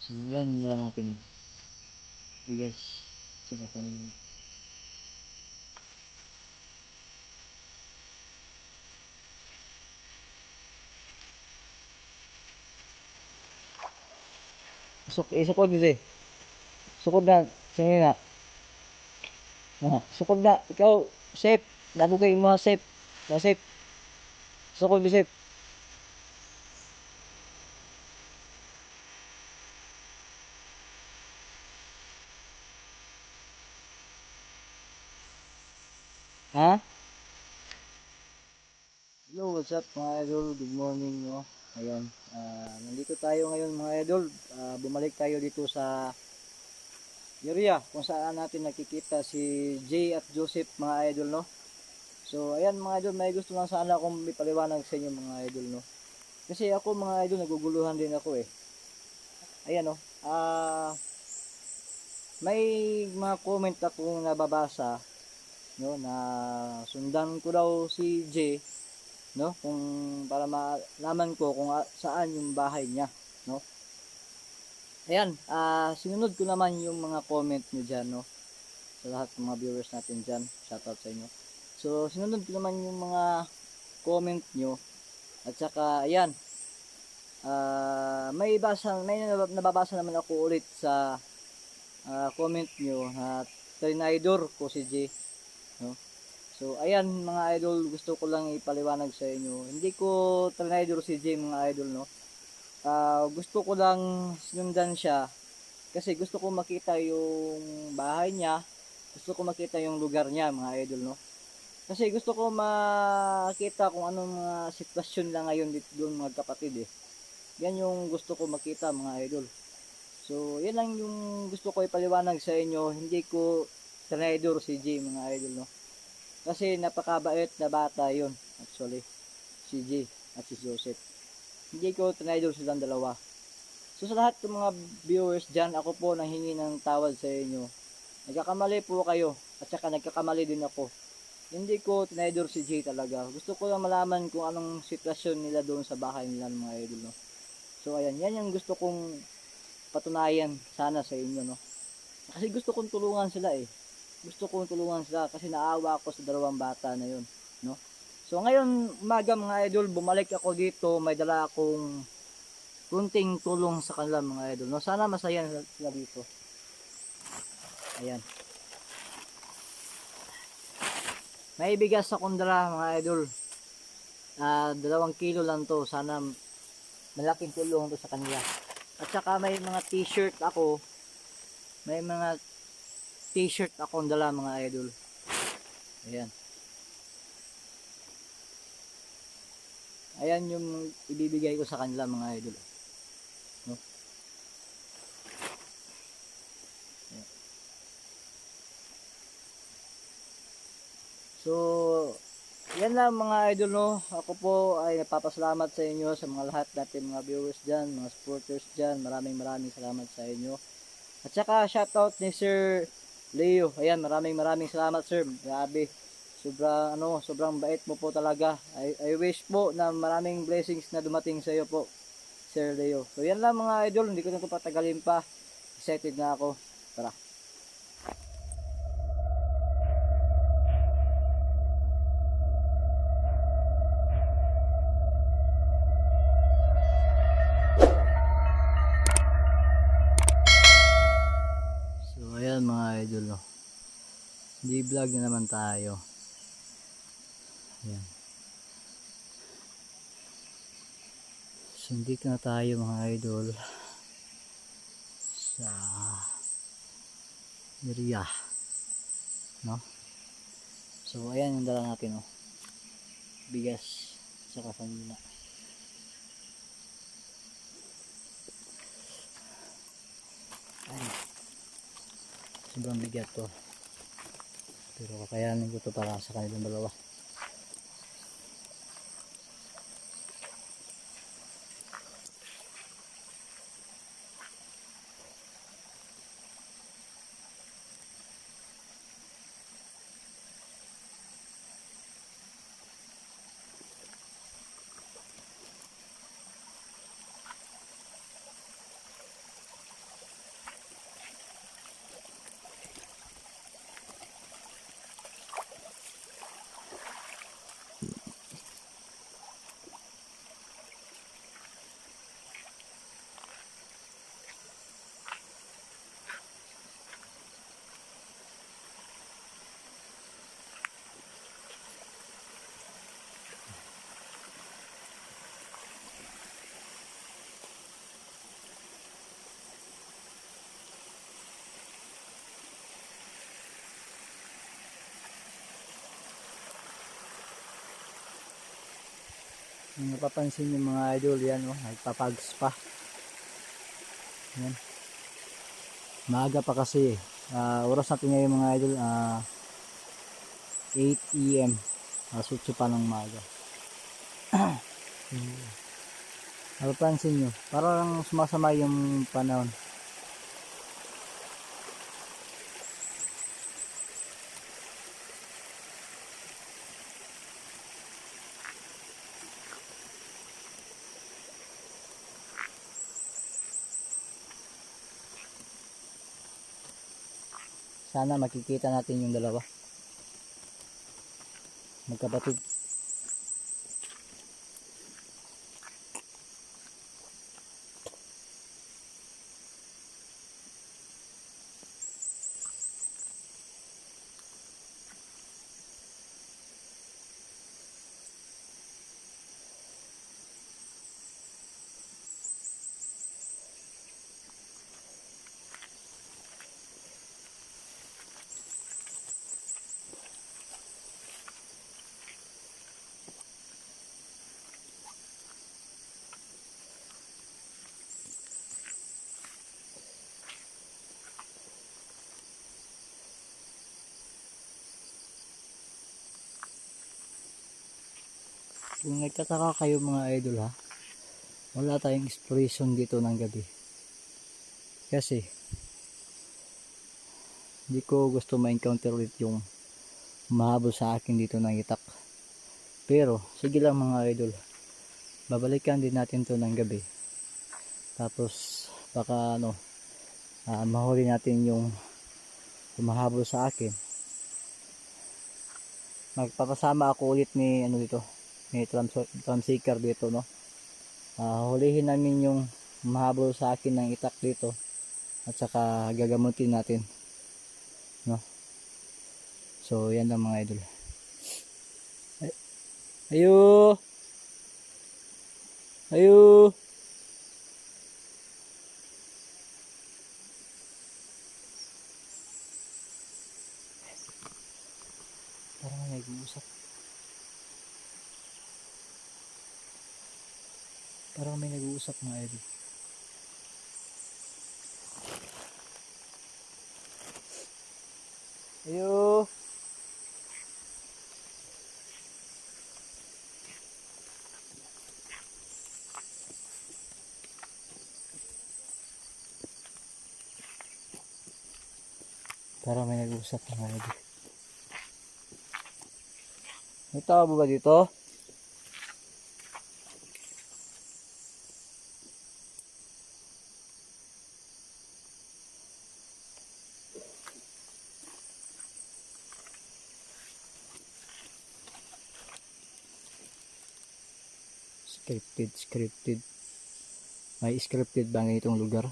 So yan lang natin bigas sa kanila. Sukod kasi. Sukod na. Sige na. Sukod na. Ikaw, safe. Nato kayo mga safe. Na safe. Sukod ni safe. Ha? Hello, what's up mga idol? Good morning, no? Ayan. Nandito tayo ngayon mga idol. Bumalik tayo dito sa area kung saan natin nakikita si Jay at Joseph mga idol, no? So, ayan mga idol, may gusto lang sana akong ipaliwanag sa inyo mga idol, no? Kasi ako mga idol, naguguluhan din ako eh. Ayan, no? May mga comment akong nababasa, no, na sundan ko daw si Jay, no, kung para malaman ko kung saan yung bahay niya, no. Ayan, sinunod ko naman yung mga comment niyo diyan, no, sa lahat ng mga viewers natin diyan. Shoutout sa inyo. So sinunod ko naman yung mga comment niyo at saka ayan, may nababasa naman ako ulit sa comment niyo at trinidor ko si J, no. So ayan mga idol, gusto ko lang ipaliwanag sa inyo. Hindi ko trinidor si J mga idol, no. Gusto ko lang sinundan siya kasi gusto ko makita yung bahay niya, gusto ko makita yung lugar niya mga idol, no. Kasi gusto ko makita kung anong mga sitwasyon lang ngayon dito doon mga kapatid eh. Yan yung gusto ko makita mga idol. So yan lang yung gusto ko ipaliwanag sa inyo. Hindi ko trinidor si J mga idol, no. Kasi napakabait na bata yon actually. Si J at si Joseph. Hindi ko trinidor silang dalawa. So sa lahat ng mga viewers dyan, ako po nanghingi ng tawad sa inyo. Nagkakamali po kayo at saka nagkakamali din ako. Hindi ko trinidor si J talaga. Gusto ko lang malaman kung anong sitwasyon nila doon sa bahay nila mga idol, no. So ayan, yan yung gusto kong patunayan sana sa inyo, no. Kasi gusto kong tulungan sila eh. Gusto kong tulungan sila kasi naawa ako sa dalawang bata na yun, no. So ngayon umaga mga idol, bumalik ako dito, may dala akong kunting tulong sa kanila mga idol, no. Sana masaya sila dito. Ayan. May bigas akong dala mga idol. 2 kilo lang to. Sana malaking tulong to sa kanila. At saka may mga t-shirt ako. May mga t-shirt akong dala mga idol. Ayan. Ayan yung ibibigay ko sa kanila mga idol, no? Ayan. So yan lang mga idol, no. Ako po ay napapasalamat sa inyo, sa mga lahat natin mga viewers dyan, mga supporters dyan. Maraming salamat sa inyo. At saka shoutout ni Sir Leo. Ayan, maraming salamat sir. Grabe. Sobrang bait mo po talaga. I wish po na maraming blessings na dumating sa iyo po, Sir Leo. So yan lang mga idol, hindi ko na ito patagalin pa. Excited na ako. Tara. So ayan mga idol, no. Di vlog na naman tayo. Ayan. So dito na tayo mga idol sa area, no. So ayan yung dala natin, no. Bigas sa kanila. Ay, sobrang bigat to, pero kakayanin ko to para sa kanilang dalawa. Kung napapansin yung mga idol, yan oh, nagpapags pa. Yan. Maaga pa kasi oras natin ngayon mga idol, 8 AM. Sutso pa ng maaga. Napapansin nyo, parang sumasama yung panahon. Sana makikita natin yung dalawa magkapatid. Kung nagtataka kayo mga idol ha, wala tayong exploration dito ng gabi. Kasi hindi ko gusto ma-encounter ulit yung mahabol sa akin dito ng itak. Pero sige lang mga idol, babalikan din natin to ng gabi. Tapos baka mahuli natin yung mahabol sa akin. Magpapasama ako ulit ni dito, ni tramseeker dito no. Hulihin namin yung mahabol sa akin ng itak dito at saka gagamutin natin no. So yan lang mga idol. Ayo ayo parang may nag-uusap. Parang may nag-uusap mga idol. Ayo. Parang may nag-uusap mga idol. May tao ba dito? Scripted. May scripted ba itong lugar?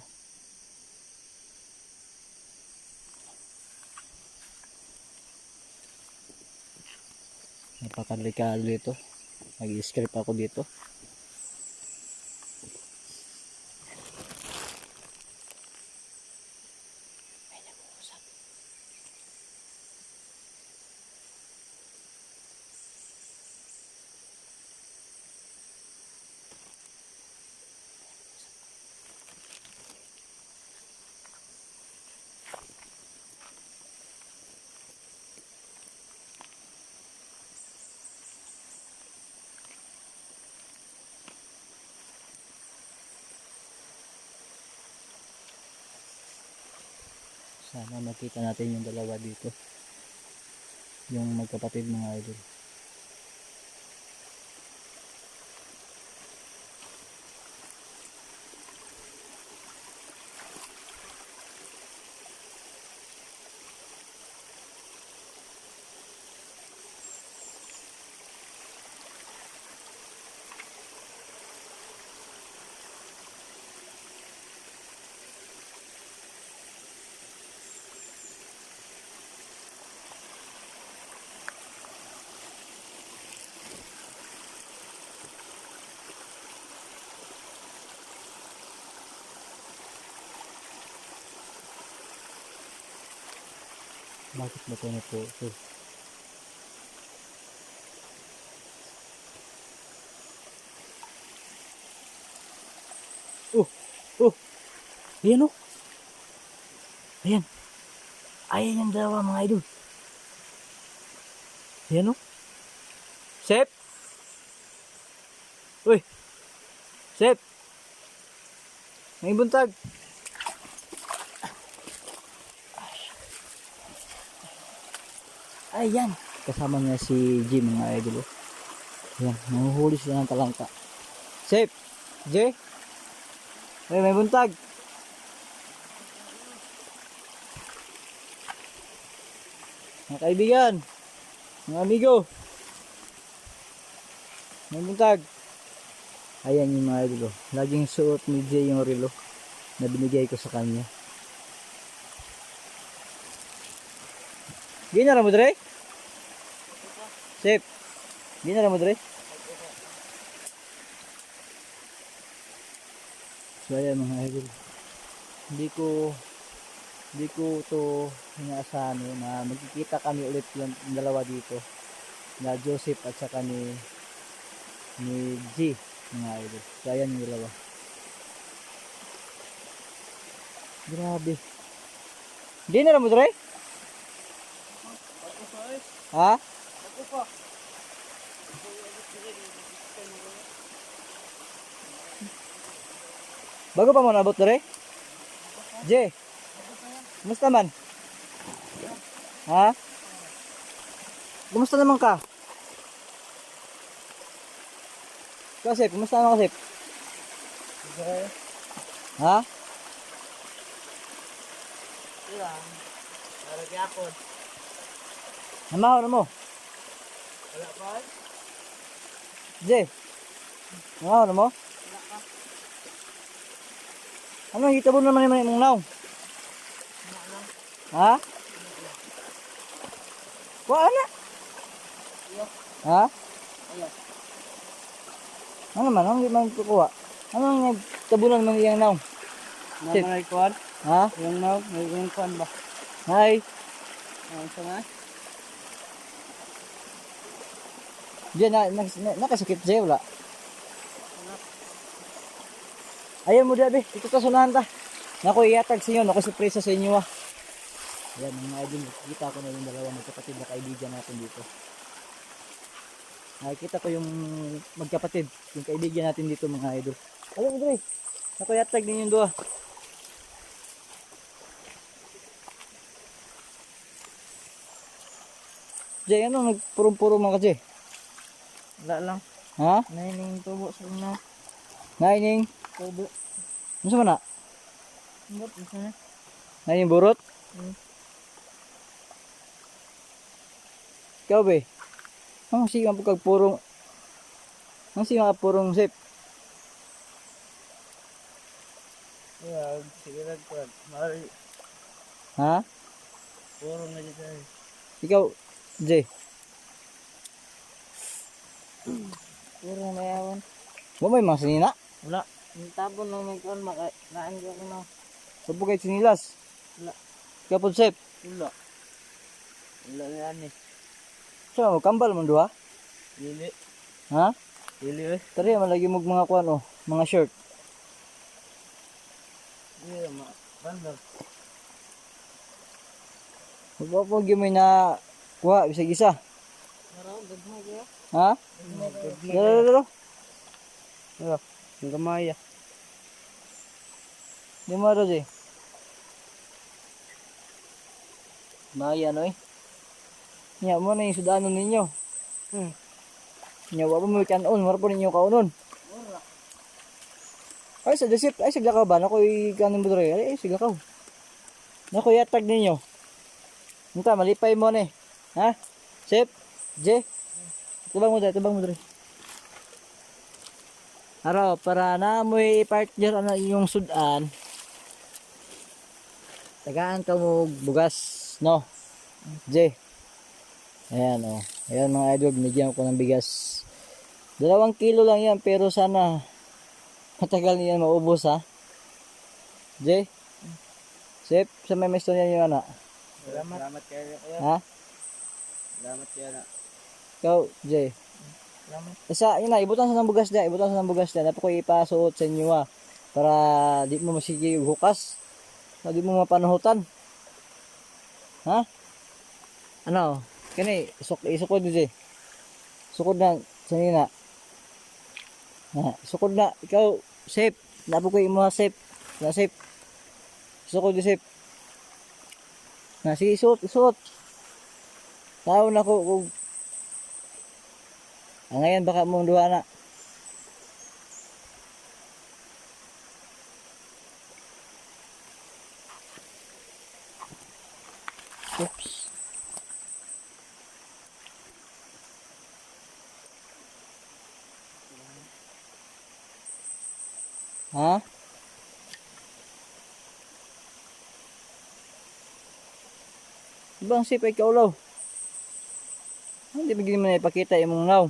Napakadelikado dito. Nag-script ako dito. May nag-uusap. Sana makita natin yung dalawa dito. Yung magkapatid mga idol. Bakit ba ito na po? Oh, ayan oh. Ayan. Ayan yung dalawa mga idol. Ayan oh. Sep. Uy. Sep. May buntag. Ayan. Kasama niya si Jim mga idol. Oh. Ayan. Nanguhuli sila ng talangka. Sep. J. Uy, may buntag. Mga kaibigan. Mga amigo. May buntag. Ayan yung mga idol. Oh. Laging suot ni J yung relo na binigay ko sa kanya. Ginara mo dre? Sep. Ginara mo dre? So ayan mga idol. Hindi ko to inaasahan na magkikita kami ulit yung dalawa dito. Na Joseph at saka ni G mga idol. So ayan yung dalawa. Grabe. Ginara mo dre? Ha? Bago pa mo nabot dre? J. Kumusta man? Ha? Kumusta naman ka? Kasip, kumusta naman kasip? Ha? Ilang. Naragi ako. Namahaw na mo? Wala pa? J. Namahaw na mo? Wala ka. Ano, hitabo naman yung mong naw? Wala lang. Ha? Wala na. Iyo. Ha? Iyo. Ano man, ang hindi man kukuha. Ano ang nagtabunan man iyang naw? Sip. Naman ay kuwan? Ha? Yung now, may yung kuwan ba? Hi. Ang isa nga? Diyan, nakasakit J, wala. Ayaw mo dabi, ito kasunahan ta. Naku, iatag sa inyo, naku, surpresa sa inyo ah. Ayan, mga idol, nakikita ko na yung dalawa magkapatid na kaibigan natin dito. Nakikita ko yung magkapatid, yung kaibigan natin dito mga idol. Ayaw mo dabi, naku, iatag din yung dua. Jay, ano nagpurong-purong mga Jay? Wala lang. Ha? Naining tubo sa una. Naining? Tubo. Ano sa mana? Hindi, isa na. Naining burot? Ikaw be? Ang sige nga pagkagpurong. Ang sige nga purong sip. Yeah, sige lang kuwan. Mari, Ha? puro na dito eh. Ikaw, Jay? Puro na yawan. Mo may mga sinina? Wala. Yung tabon lang may kuwan, naan ko na. Sapo kahit sinilas? Wala. Ikaw po sip? Wala. Wala na yan eh. Siya mo, kambal mo duha? Dili. Ha? Dili eh. Tari, malagi mo mga kuwan oh, mga shirt. Iya, banda. Huwag yung may na kuha, bisag isa. Maraw, gagmay kaya. Ha? Dalo. Iya, ang gamay ah. Di mo ito, Jay. Maya, no eh. Nya mo na yung sudanon ninyo. Nya, wapa mo kanon, mara po ninyo kaunon. Ay, sa desip, ay, siglakaw ba? Nako'y kanin mo dre. Ay, siglakaw. Nako'y atag ninyo. Nta, malipay mo na eh. Ha? Sip? J? Tubang mo dre. Araw, para na mo i-partner ano, yung sudan. Tagaan ka mo bugas, no? J. Ayan, oh. Ayan mga idol, binigyan ko ng bigas. 2 kilo lang yan, pero sana matagal niyan maubos, ha? J? Sip, sa may mesto niya yung anak. Salamat kayo. Ha? Salamat kayo na. Ikaw, J. Salamat. Isa, yun na, ibutan sa ng bugas dyan. Ibutan sa ng bugas dyan. Dapat ko ipasuot sa inyo, ha? para di mo masigi og hukas. Di mo mapanahutan. Ha? Ano? Kani isukod di. Sukod na sanina. Sukod na ikaw safe. Napo ko imo safe. Na safe. Sukod di safe. Na sige suot. Tao na ko kung ngayon baka mong duha na. Oops. Ha? Ibang sip ay kaulaw. Hindi bigyan mo na ipakita imong law.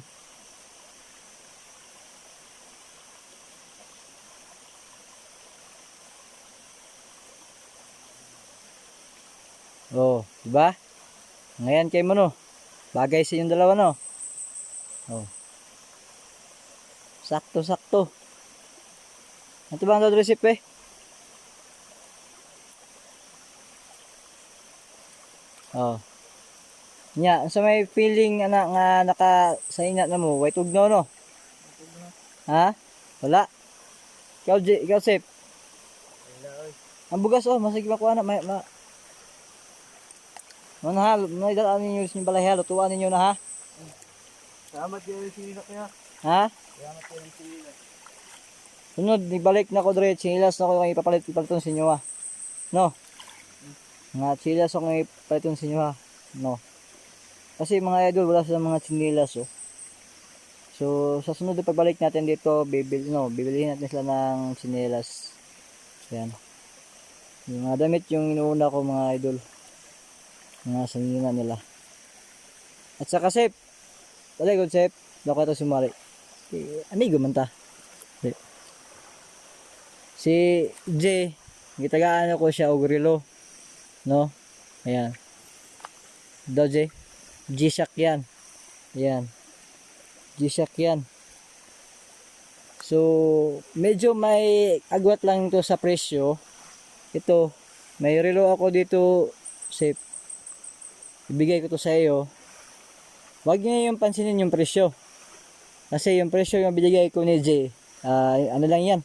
Oh, diba? Ngayon kay mo no. Bagay sa inyong dalawa no. Oh. Sakto. Ito ba ang recipe? Oh. Nya, sa may feeling ana nga naka sa ina na mo, way tugnaw no. Ha? Wala. Ikaw sip. Ang bugas oh, masig makuha na Manahal, naidaan ninyo yung balay ha, lutuan ninyo na ha. Salamat yung sinilak niya. Ha? Salamat yung sinilak. Sunod, ibalik na ko dire, sinilas na ko kung ipapaliton sa inyo ha. No? Nga sinilas ako kung ipapaliton sa inyo ha. No? Kasi mga idol, wala silang mga sinilas oh. So, sa sunod na pagbalik natin dito, bibilihin natin sila ng sinilas. Ayan. Yung mga damit yung inuuna ko mga idol. Mga sanina nila. At saka sip. Dali good sip. Dako ito sumali. Amigo man ta. Si J, gitagaan ako siya og relo. No? Ayan. Do J. G-Shock yan. Ayan. G-Shock yan. So, medyo may agwat lang ito sa presyo. Ito, may relo ako dito, safe. Ibigay ko to sa iyo. Huwag niyo yung pansinin yung presyo. Kasi yung presyo yung binigay ko ni J, ano lang yan.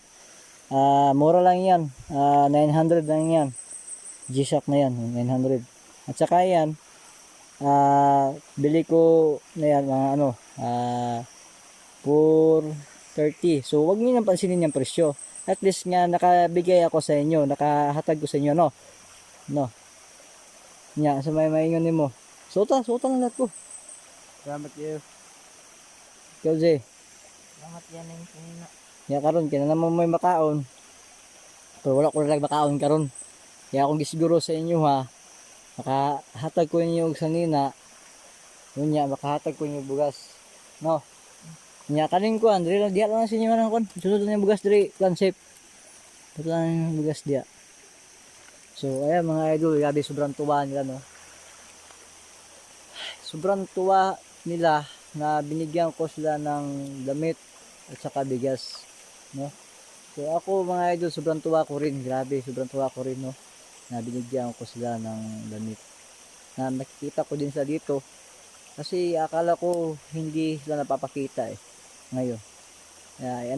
Mura lang yan. 900 lang yan. G-Shock na yan, 900. At saka yan, bili ko na yan, mga ano, 430. So, huwag niyo nang pansinin yung presyo. At least nga, nakabigay ako sa inyo, nakahatag ko sa inyo, no? No. Nya, sa may maingon nimo. Suta na lahat ko. Salamat kayo. Ikaw, Jay. Salamat yan yung sinina. Ya karon kina naman may makaon. Pero wala ko lang makaon karon. Kaya akong gisiguro sa inyo ha. Makahatag ko inyo og sanina. Unya makahatag ko inyo bugas. No. Nya kaning ko andre lang diha lang sa inyo man kon. Sunod na yung bugas diri concept. Ito lang yung bugas diha. So, ayan mga idol, grabe sobrang tuwa nila, no? Sobrang tuwa nila na binigyan ko sila ng damit at saka bigas, no? So, ako mga idol, sobrang tuwa ko rin, grabe, sobrang tuwa ko rin, no? Na binigyan ko sila ng damit. Na nakikita ko din sila dito kasi akala ko hindi sila napapakita ngayon.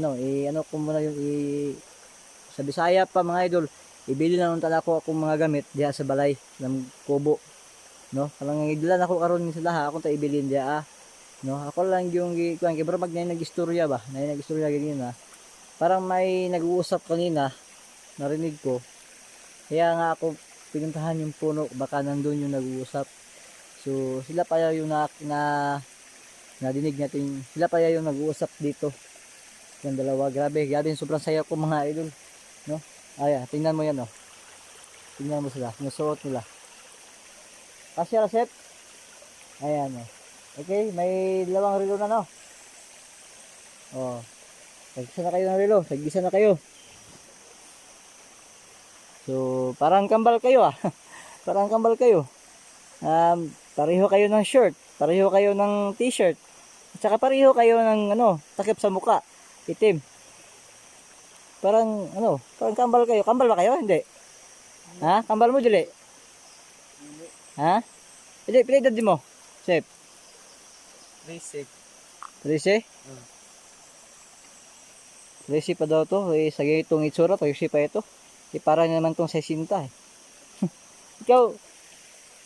Ano ko muna yung sa Bisaya pa mga idol, ibili na nung ako akong mga gamit diha sa balay ng kubo, no? Kalang idlan ako karon sila ha, akong ta ibilin diha no? Ako lang yung kuan kay bro mag nag-istorya ba? Nag-istorya ganyan Parang may nag-uusap kanina, narinig ko. Kaya nga ako pinuntahan yung puno, baka nandun yung nag-uusap. So sila pa yung nadinig natin, sila pa yung nag-uusap dito. Yung dalawa, grabe sobrang saya ko mga idol, no? Tingnan mo yan, oh. Tingnan mo sila, sinusuot nila. Kasya Rasep. Ayan, oh. Okay, may 2 relo na, no? Oh. Tagisa na kayo ng relo, tagisa na kayo. So, parang kambal kayo, Parang kambal kayo. Pareho kayo ng shirt, pareho kayo ng t-shirt. At saka pareho kayo ng takip sa muka, itim. Parang, ano, parang kambal kayo. Kambal ba kayo? Hindi. Ha? Kambal mo, dili? Ha? Hindi, pinagdad din mo. Sep. Basic. 13? 13 pa daw to. Eh, sa ganitong itsura, 13 pa ito. Eh, parang naman tong 60 eh. Ikaw,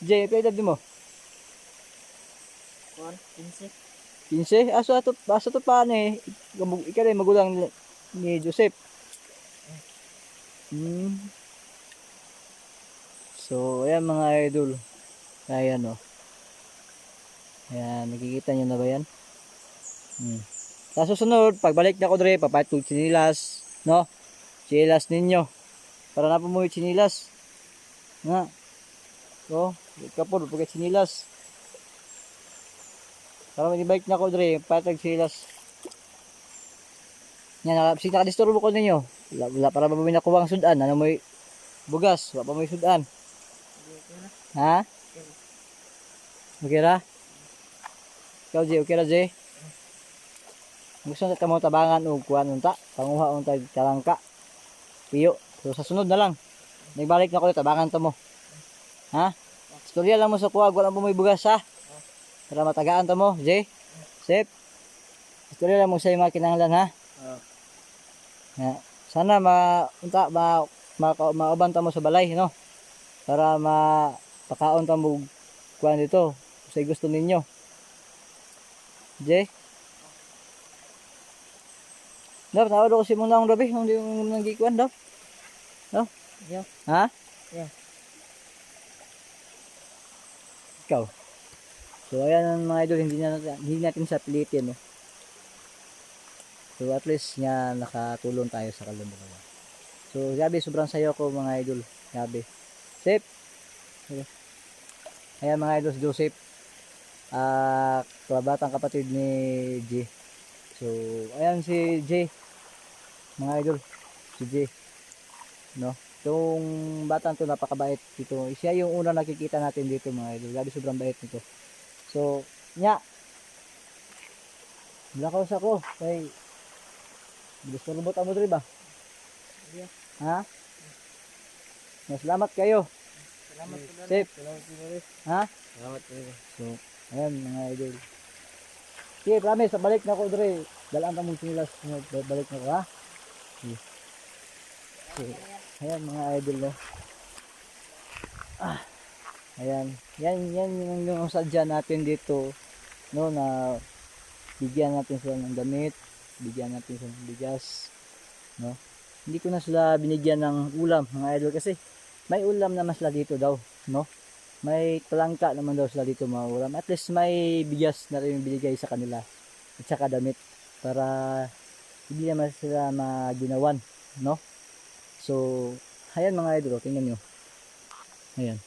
Jay, pinagdad din mo. 15. 15? Aso to paano eh. Ikaw rin magulang ni Joseph. So, ayan mga idol. Ayan o. Ayan, nakikita nyo na ba yan? Sa susunod, pagbalik na ko dre, papayat ko chinilas. No? Chinilas ninyo. Para na po mo yung chinilas. Nga. So, kapod, pagkat chinilas. Para mag-bike na ko dre, patag chinilas. Yan, nakadisturbo ko ninyo. Wala para ba may nakuha ang sudan. Ano mo bugas, wala pa mo sudan. Ha? Okay ra? Ikaw, Jay, okay ra, Jay? Gusto na mo tabangan o kuhan unta, panguha unta talangka. Piyo. So sa sunod na lang. Nagbalik na ko tabangan to mo. Ha? Istorya lang mo sa kuha, wala mo may bugas ha. Para matagaan to mo, Jay. Sep. Istorya lang mo sa mga kinahanglan ha. Ya. Sana maubanta mo sa balay, no? Para mapakaon ta mo kuhan dito. Sa gusto ninyo. Jay. Dapat tawad ako si mong Rabi, hindi mo nang gikuan daw. No? Yeah. Ha? Yeah. Ikaw. So ayan mga idol, hindi natin sa pilitin, no. So at least nga nakatulong tayo sa kalumukan. So gabi sobrang sayo ko mga idol. Gabi. Safe. Ayan mga idol, Joseph. Kabatang kapatid ni G. So ayan si J. Mga idol, si J. No? Itong batang to napakabait dito. Siya yung unang nakikita natin dito mga idol. Grabe sobrang bait nito. So, nya. Blakaw sa ko. Kay gusto robot amo diri ba? Yeah. Ha? Salamat kayo. Salamat po dali. Safe. Salamat po dali. Ha? Salamat po dali. So, ayan mga idol. Sige, promise, balik na ako diri. Dalaan ka mong sinilas. Balik na ko ha. Sige. So, ayan mga idol no. Ayan. Yan yung sadya natin dito no, na bigyan natin sila ng damit, bigyan natin sila ng bigas, no. Hindi ko na sila binigyan ng ulam mga idol kasi may ulam naman sila dito daw, no. May talangka naman daw sila dito mga ulam. At least may bigas na rin binigay sa kanila at saka damit para hindi naman sila maginawan, no. So, ayan mga idol, tingnan nyo. Ayan.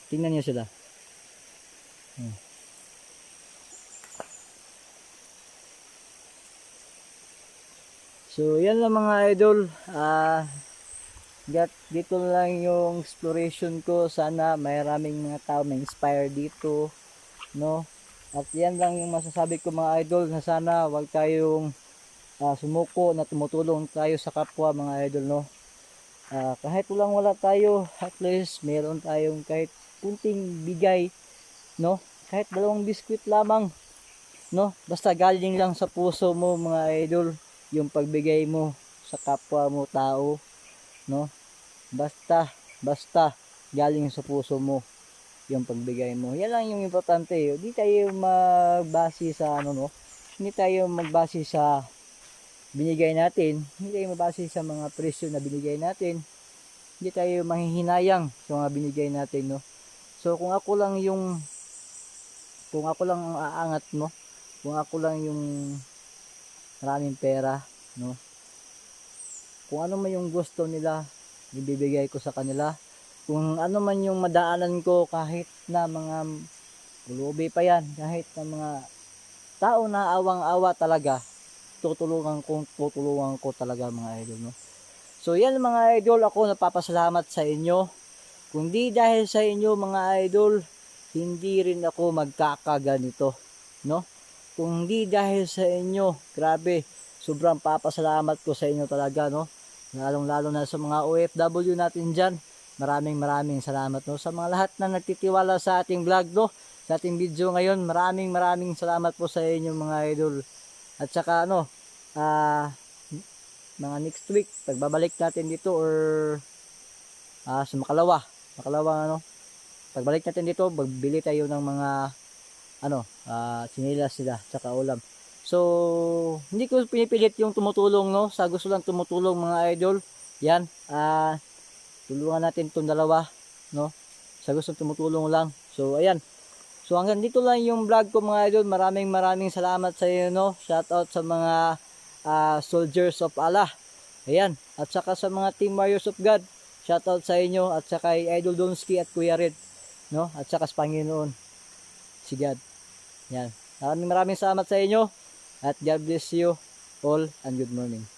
Tingnan nyo sila. So, yan lang mga idol. Dito lang yung exploration ko. Sana maraming mga tao na-inspire dito, no? At yan lang yung masasabi ko mga idol, na sana wag tayong sumuko, na tumutulong tayo sa kapwa mga idol, no? Kahit wala tayo, at least meron tayong kahit kunting bigay, no? Kahit 2 biskwit lamang, no? Basta galing lang sa puso mo mga idol, yung pagbigay mo sa kapwa mo tao, no? Basta galing sa puso mo yung pagbigay mo. Yan lang yung importante. Hindi tayo magbase sa ano, no? Hindi tayo magbase sa binigay natin. Hindi tayo magbase sa mga presyo na binigay natin. Hindi tayo manghihinayang sa mga binigay natin, no? So kung ako lang ang aangat mo, kung ako lang yung maraming pera, no? Kung ano man yung gusto nila, ibibigay ko sa kanila. Kung ano man yung madaanan ko, kahit na mga lubi pa yan, kahit na mga tao na awang-awa talaga, tutulungan ko talaga mga idol, no? So yan mga idol, ako napapasalamat sa inyo. Kung di dahil sa inyo mga idol, hindi rin ako magkakaganito, no? Kung di dahil sa inyo, grabe, sobrang papasalamat ko sa inyo talaga, no? Lalong-lalo na sa mga OFW natin dyan. Maraming salamat, no? Sa mga lahat na nagtitiwala sa ating vlog, no? Sa ating video ngayon, maraming salamat po sa inyo mga idol. At saka ano, mga next week, pagbabalik natin dito or sa Makalawa, ano, pagbalik natin dito, magbili tayo ng mga ano, sinilas sila, tsaka ulam. So, hindi ko pinipilit yung tumutulong, no? Sa gusto lang tumutulong mga idol. Yan, tulungan natin itong dalawa, no? Sa gusto tumutulong lang. So, ayan. So, hanggang dito lang yung vlog ko mga idol. Maraming salamat sa inyo, no? Shout out sa mga soldiers of Allah. Ayan. At saka sa mga team warriors of God. Shout out sa inyo. At saka kay Idol Donski at Kuya Red, no? At saka sa Panginoon, si God. Yan. Maraming salamat sa inyo. At God bless you all and good morning.